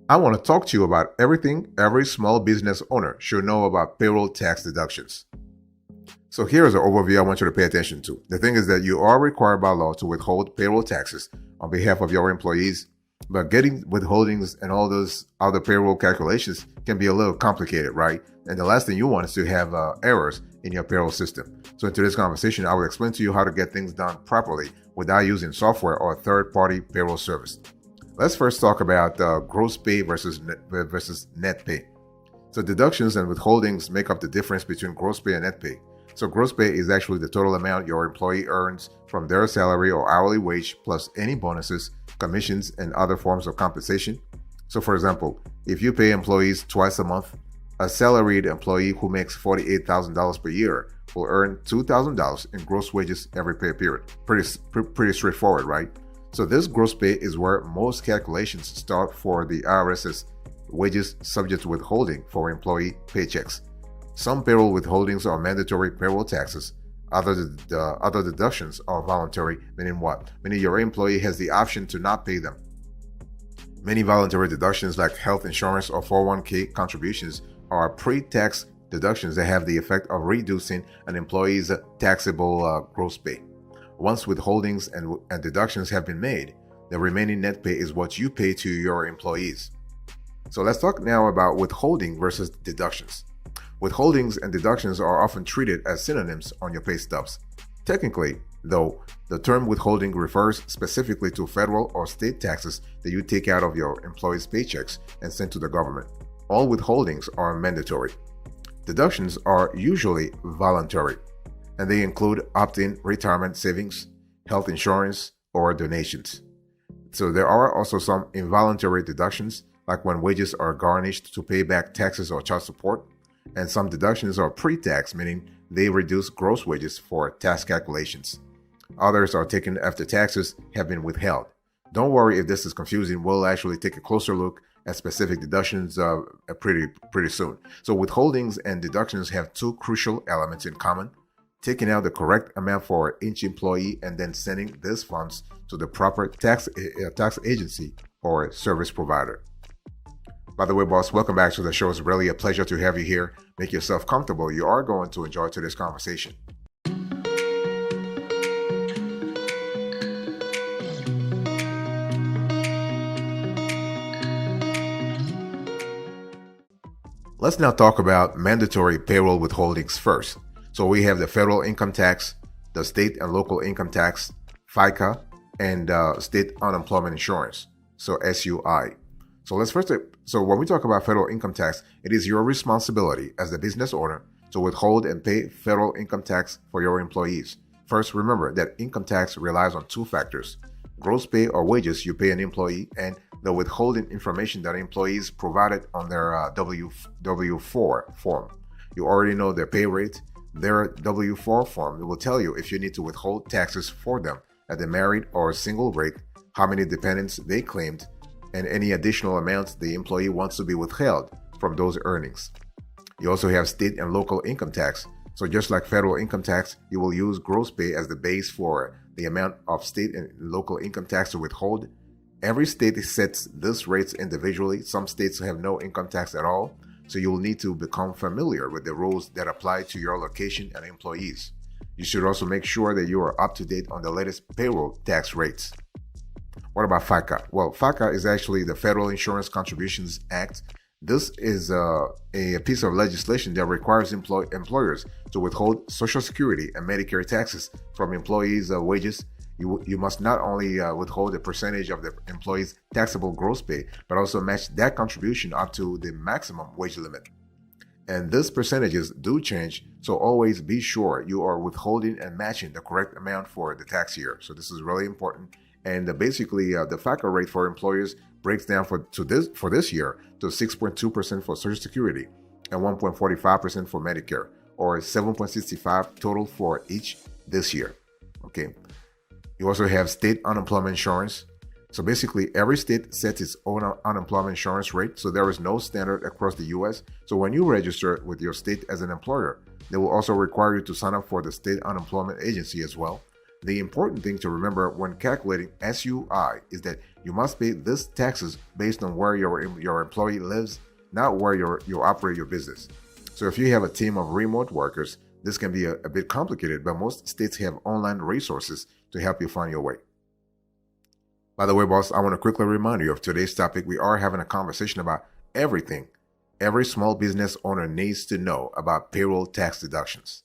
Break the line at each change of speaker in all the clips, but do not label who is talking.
I want to talk to you about everything every small business owner should know about payroll tax deductions. So here's an overview I want you to pay attention to. The thing is that you are required by law to withhold payroll taxes on behalf of your employees, but getting withholdings and all those other payroll calculations can be a little complicated, right? And the last thing you want is to have errors in your payroll system. So in today's conversation, I will explain to you how to get things done properly without using software or a third-party payroll service. Let's first talk about gross pay versus net pay. So deductions and withholdings make up the difference between gross pay and net pay. So gross pay is actually the total amount your employee earns from their salary or hourly wage plus any bonuses, commissions, and other forms of compensation. So for example, if you pay employees twice a month, a salaried employee who makes $48,000 per year will earn $2,000 in gross wages every pay period. Pretty straightforward, right? So this gross pay is where most calculations start for the IRS's wages subject to withholding for employee paychecks. Some payroll withholdings are mandatory payroll taxes. Other deductions are voluntary, meaning what? Meaning your employee has the option to not pay them. Many voluntary deductions like health insurance or 401k contributions are pre-tax deductions that have the effect of reducing an employee's taxable gross pay. Once withholdings and deductions have been made, the remaining net pay is what you pay to your employees. So let's talk now about withholding versus deductions. Withholdings and deductions are often treated as synonyms on your pay stubs. Technically, though, the term withholding refers specifically to federal or state taxes that you take out of your employees' paychecks and send to the government. All withholdings are mandatory. Deductions are usually voluntary, and they include opt-in retirement savings, health insurance, or donations. So there are also some involuntary deductions, like when wages are garnished to pay back taxes or child support, and some deductions are pre-tax, meaning they reduce gross wages for tax calculations. Others are taken after taxes have been withheld. Don't worry if this is confusing. We'll actually take a closer look at specific deductions pretty soon. So withholdings and deductions have two crucial elements in common: taking out the correct amount for each employee and then sending these funds to the proper tax agency or service provider. By the way, boss, welcome back to the show. It's really a pleasure to have you here. Make yourself comfortable. You are going to enjoy today's conversation. Let's now talk about mandatory payroll withholdings first. So we have the federal income tax, the state and local income tax, FICA, and state unemployment insurance, so SUI. So when we talk about federal income tax, it is your responsibility as the business owner to withhold and pay federal income tax for your employees. First, remember that income tax relies on two factors: gross pay or wages you pay an employee, and the withholding information that employees provided on their W-4 form. You already know their pay rate. Their W-4 form will tell you if you need to withhold taxes for them at the married or single rate, how many dependents they claimed, and any additional amounts the employee wants to be withheld from those earnings. You also have state and local income tax. So just like federal income tax, you will use gross pay as the base for the amount of state and local income tax to withhold. Every state sets these rates individually. Some states have no income tax at all, so you will need to become familiar with the rules that apply to your location and employees. You should also make sure that you are up to date on the latest payroll tax rates. What about FICA? Well, FICA is actually the Federal Insurance Contributions Act. This is a piece of legislation that requires employers to withhold Social Security and Medicare taxes from employees' wages. You must not only withhold a percentage of the employee's taxable gross pay, but also match that contribution up to the maximum wage limit. And these percentages do change, so always be sure you are withholding and matching the correct amount for the tax year. So this is really important. And basically, the FICA rate for employers breaks down for this year to 6.2% for Social Security and 1.45% for Medicare, or 7.65 total for each this year. Okay. You also have state unemployment insurance. So basically, every state sets its own unemployment insurance rate, so there is no standard across the U.S. So when you register with your state as an employer, they will also require you to sign up for the state unemployment agency as well. The important thing to remember when calculating SUI is that you must pay these taxes based on where your employee lives, not where you operate your business. So if you have a team of remote workers, this can be a bit complicated, but most states have online resources to help you find your way. By the way, boss, I want to quickly remind you of today's topic. We are having a conversation about everything every small business owner needs to know about payroll tax deductions.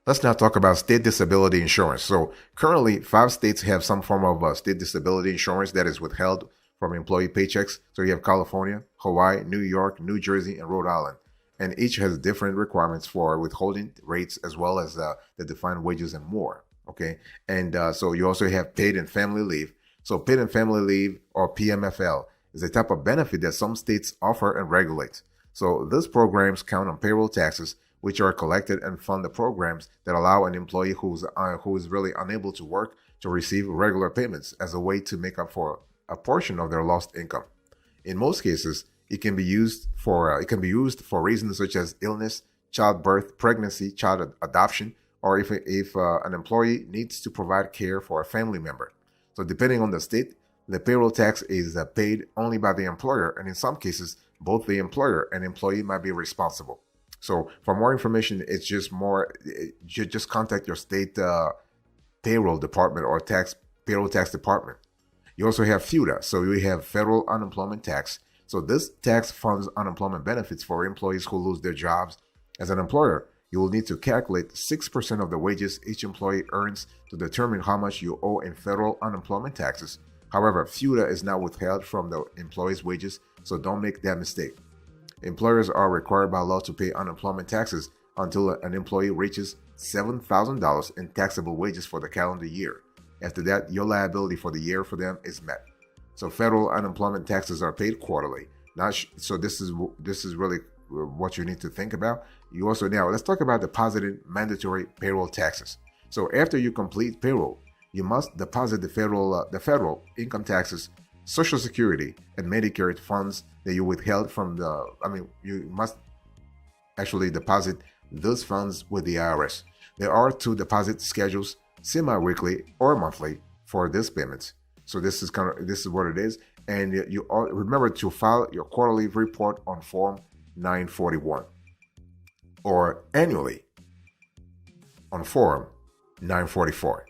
Let's now talk about state disability insurance. So currently, 5 states have some form of state disability insurance that is withheld from employee paychecks. So you have California, Hawaii, New York, New Jersey, and Rhode Island. And each has different requirements for withholding rates as well as the defined wages and more. Okay. And so you also have paid and family leave. So paid and family leave, or PMFL, is a type of benefit that some states offer and regulate. So these programs count on payroll taxes, which are collected and fund the programs that allow an employee who is really unable to work to receive regular payments as a way to make up for a portion of their lost income. In most cases, it can be used for reasons such as illness, childbirth, pregnancy, child adoption, or if an employee needs to provide care for a family member. So depending on the state, the payroll tax is paid only by the employer, and in some cases, both the employer and employee might be responsible. So for more information, just contact your state payroll department or payroll tax department. You also have FUTA, so you have federal unemployment tax. So this tax funds unemployment benefits for employees who lose their jobs. As an employer, you will need to calculate 6% of the wages each employee earns to determine how much you owe in federal unemployment taxes. However, FUTA is not withheld from the employee's wages, so don't make that mistake. Employers are required by law to pay unemployment taxes until an employee reaches $7,000 in taxable wages for the calendar year. After that, your liability for the year for them is met. So federal unemployment taxes are paid quarterly. So this is really what you need to think about. You also now let's talk about depositing mandatory payroll taxes. So after you complete payroll, you must deposit the federal income taxes, Social Security, and Medicare funds that you withheld from you must actually deposit those funds with the IRS. There are 2 deposit schedules, semi-weekly or monthly, for these payments. So this is what it is. And you remember to file your quarterly report on Form 941 or annually on Form 944.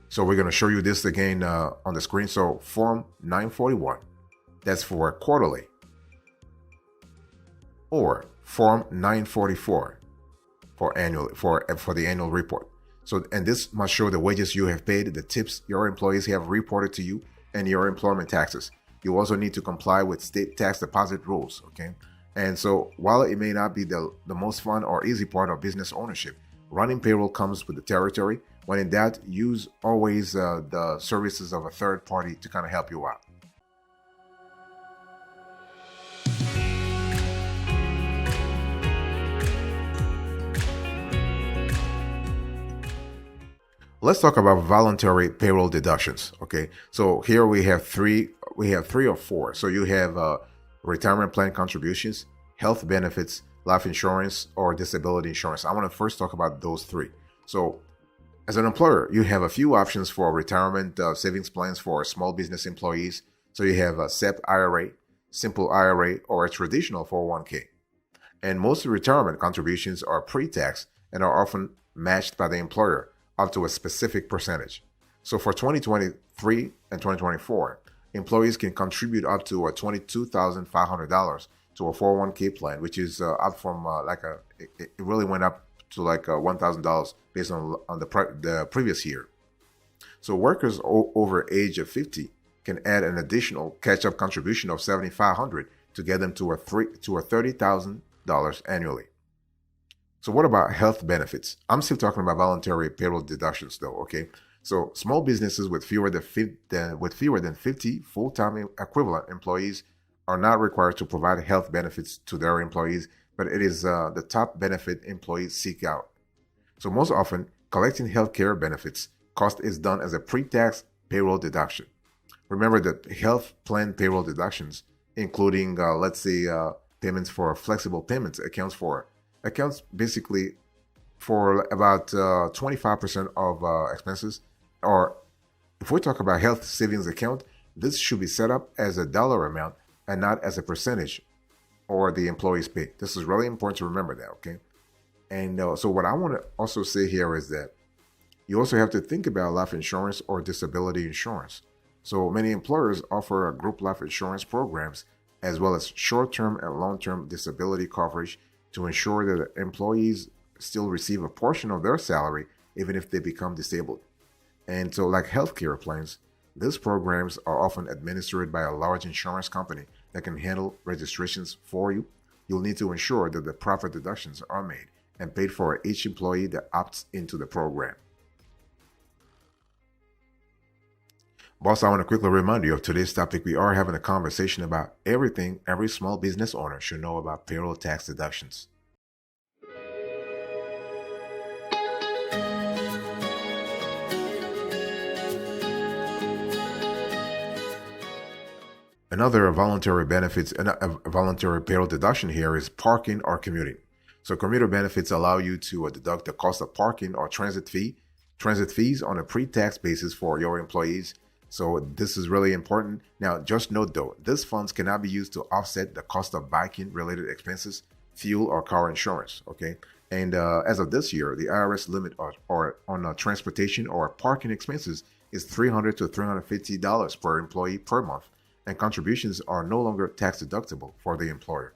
So we're going to show you this again on the screen. So Form 941, that's for quarterly, or Form 944 for the annual report. So, and this must show the wages you have paid, the tips your employees have reported to you, and your employment taxes. You also need to comply with state tax deposit rules, okay? And so while it may not be the most fun or easy part of business ownership, running payroll comes with the territory. When in doubt, use always the services of a third party to kind of help you out. Let's talk about voluntary payroll deductions. Okay, so here we have three or four. So you have retirement plan contributions, health benefits, life insurance, or disability insurance. I want to first talk about those 3. So as an employer, you have a few options for retirement savings plans for small business employees. So you have a SEP IRA, simple IRA, or a traditional 401k. And most retirement contributions are pre-tax and are often matched by the employer up to a specific percentage. So for 2023 and 2024, employees can contribute up to $22,500 to a 401k plan, which is up from it really went up to $1,000 based on the previous year. So workers over age of 50 can add an additional catch-up contribution of $7,500 to get them to $30,000 annually. So what about health benefits? I'm still talking about voluntary payroll deductions though, okay? So small businesses with fewer than 50 full-time equivalent employees are not required to provide health benefits to their employees, but it is the top benefit employees seek out. So most often, collecting healthcare benefits cost is done as a pre-tax payroll deduction. Remember that health plan payroll deductions, including let's say payments for flexible payments, accounts basically for about 25% of expenses. Or if we talk about health savings account, this should be set up as a dollar amount and not as a percentage or the employee's pay. This is really important to remember that, okay? And so what I want to also say here is that you also have to think about life insurance or disability insurance. So many employers offer group life insurance programs as well as short-term and long-term disability coverage to ensure that employees still receive a portion of their salary even if they become disabled. And so like healthcare plans, these programs are often administered by a large insurance company that can handle registrations for you. You'll need to ensure that the proper deductions are made and paid for each employee that opts into the program. Boss, I want to quickly remind you of today's topic. We are having a conversation about everything every small business owner should know about payroll tax deductions. Another voluntary benefits and a voluntary payroll deduction here is parking or commuting. So commuter benefits allow you to deduct the cost of parking or transit fees on a pre-tax basis for your employees. So this is really important. Now, just note though, these funds cannot be used to offset the cost of biking related expenses, fuel or car insurance, okay? And as of this year, the IRS limit on transportation or parking expenses is $300 to $350 per employee per month, and contributions are no longer tax deductible for the employer.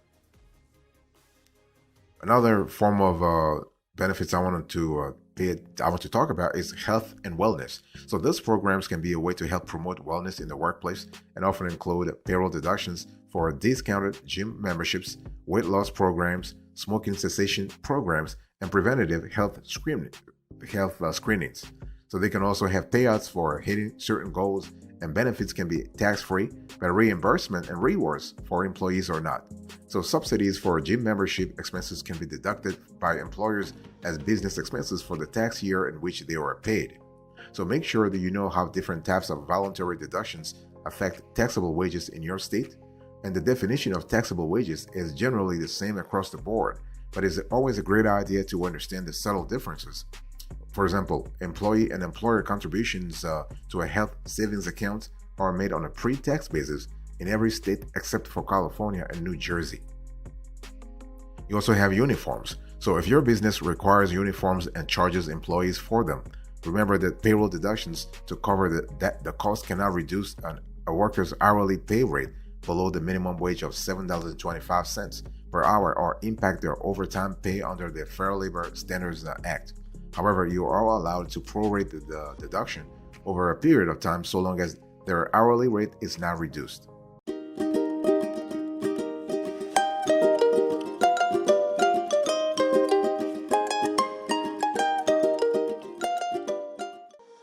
Another form of benefits I want to talk about is health and wellness. So these programs can be a way to help promote wellness in the workplace and often include payroll deductions for discounted gym memberships, weight loss programs, smoking cessation programs, and preventative health screenings. So they can also have payouts for hitting certain goals, and benefits can be tax-free, but reimbursement and rewards for employees are not. So subsidies for gym membership expenses can be deducted by employers as business expenses for the tax year in which they were paid. So make sure that you know how different types of voluntary deductions affect taxable wages in your state. And the definition of taxable wages is generally the same across the board, but it's always a great idea to understand the subtle differences. For example, employee and employer contributions to a health savings account are made on a pre-tax basis in every state except for California and New Jersey. You also have uniforms. So if your business requires uniforms and charges employees for them, remember that payroll deductions to cover the cost cannot reduce a worker's hourly pay rate below the minimum wage of $7.25 per hour or impact their overtime pay under the Fair Labor Standards Act. However, you are allowed to prorate the deduction over a period of time so long as their hourly rate is not reduced.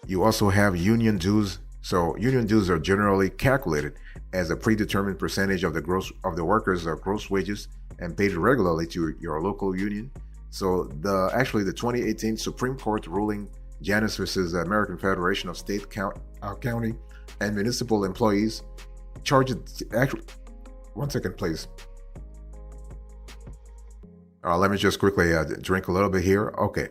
You also have union dues. So union dues are generally calculated as a predetermined percentage of the workers' gross wages and paid regularly to your local union. So the 2018 Supreme Court ruling Janus versus American Federation of State, County, and Municipal Employees charged one second, please. Let me just quickly drink a little bit here. Okay.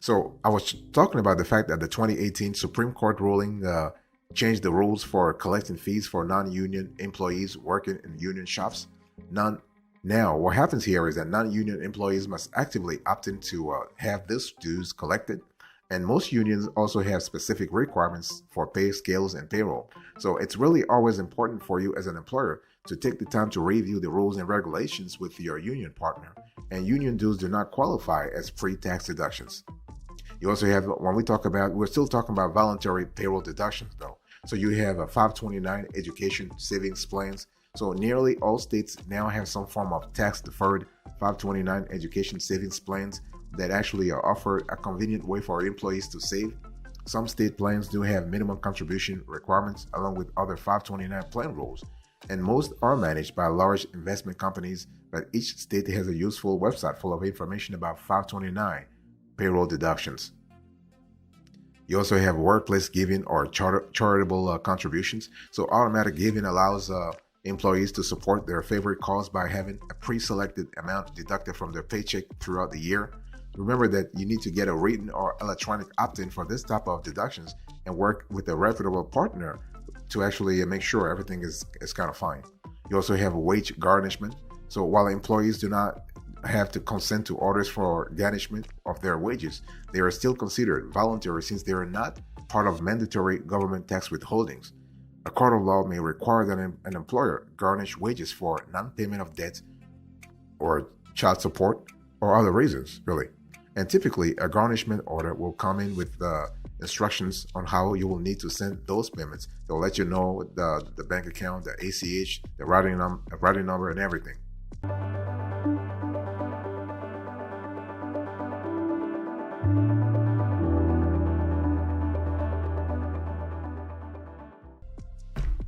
So I was talking about the fact that the 2018 Supreme Court ruling changed the rules for collecting fees for non-union employees working in union shops. Now, what happens here is that non-union employees must actively opt in to have these dues collected, and most unions also have specific requirements for pay scales and payroll. So it's really always important for you as an employer to take the time to review the rules and regulations with your union partner, and union dues do not qualify as pre-tax deductions. You also have, we're still talking about voluntary payroll deductions though. So you have a 529 education savings plans. So nearly all states now have some form of tax-deferred 529 education savings plans that actually offer a convenient way for employees to save. Some state plans do have minimum contribution requirements along with other 529 plan rules, and most are managed by large investment companies, but each state has a useful website full of information about 529 payroll deductions. You also have workplace giving or charitable contributions. So automatic giving allows employees to support their favorite cause by having a pre-selected amount deducted from their paycheck throughout the year. Remember that you need to get a written or electronic opt-in for this type of deductions and work with a reputable partner to actually make sure everything is kind of fine. You also have a wage garnishment. So while employees do not have to consent to orders for garnishment of their wages, they are still considered voluntary since they are not part of mandatory government tax withholdings. A court of law may require that an employer garnish wages for non-payment of debts or child support or other reasons, really. And typically, a garnishment order will come in with instructions on how you will need to send those payments. They'll let you know the bank account, the ACH, the routing number, and everything.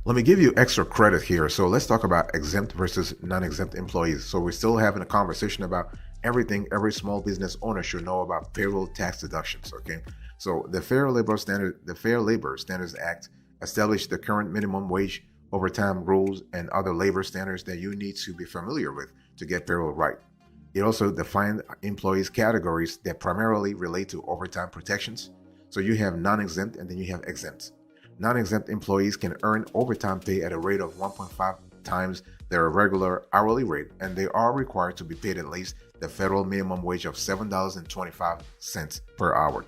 Let me give you extra credit here. So let's talk about exempt versus non-exempt employees. So we're still having a conversation about everything every small business owner should know about payroll tax deductions. Okay. So the Fair Labor Standards Act established the current minimum wage, overtime rules, and other labor standards that you need to be familiar with to get payroll right. It also defined employees categories that primarily relate to overtime protections. So you have non-exempt and then you have exempt. Non-exempt employees can earn overtime pay at a rate of 1.5 times their regular hourly rate, and they are required to be paid at least the federal minimum wage of $7.25 per hour.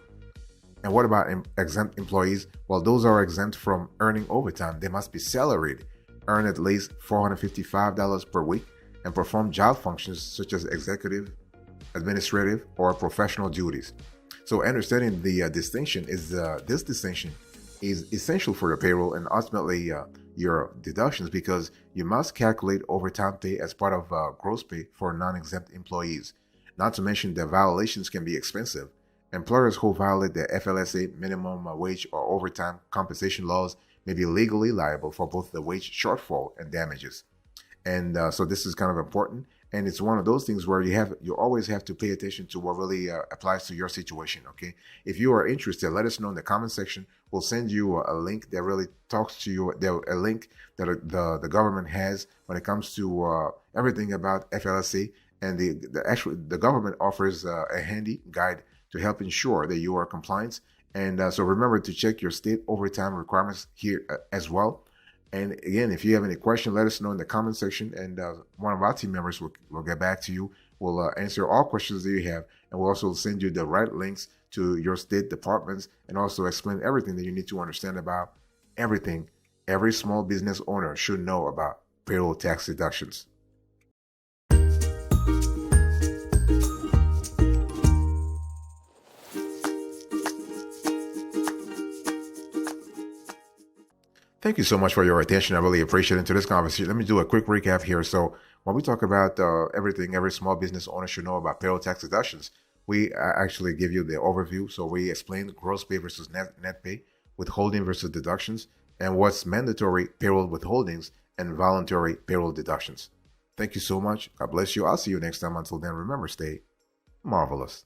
And what about exempt employees? Well, those are exempt from earning overtime. They must be salaried, earn at least $455 per week, and perform job functions such as executive, administrative, or professional duties. So understanding the distinction is this distinction is essential for your payroll and ultimately your deductions, because you must calculate overtime pay as part of gross pay for non-exempt employees. Not to mention that violations can be expensive. Employers who violate the FLSA minimum wage or overtime compensation laws may be legally liable for both the wage shortfall and damages. And so this is kind of important. And it's one of those things where you always have to pay attention to what really applies to your situation. Okay. If you are interested, let us know in the comment section. We'll send you a link that really talks to you, a link that the government has when it comes to everything about FLSA. And the government offers a handy guide to help ensure that you are compliant. And so remember to check your state overtime requirements here as well. And again, if you have any question, let us know in the comment section, and one of our team members will get back to you. We'll answer all questions that you have, and we'll also send you the right links to your state departments and also explain everything that you need to understand about everything every small business owner should know about payroll tax deductions. Thank you so much for your attention. I really appreciate it. Into this conversation, let me do a quick recap here. So when we talk about everything every small business owner should know about payroll tax deductions, we actually give you the overview. So we explain gross pay versus net pay, withholding versus deductions, and what's mandatory payroll withholdings and voluntary payroll deductions. Thank you so much. God bless you. I'll see you next time. Until then, remember, stay marvelous.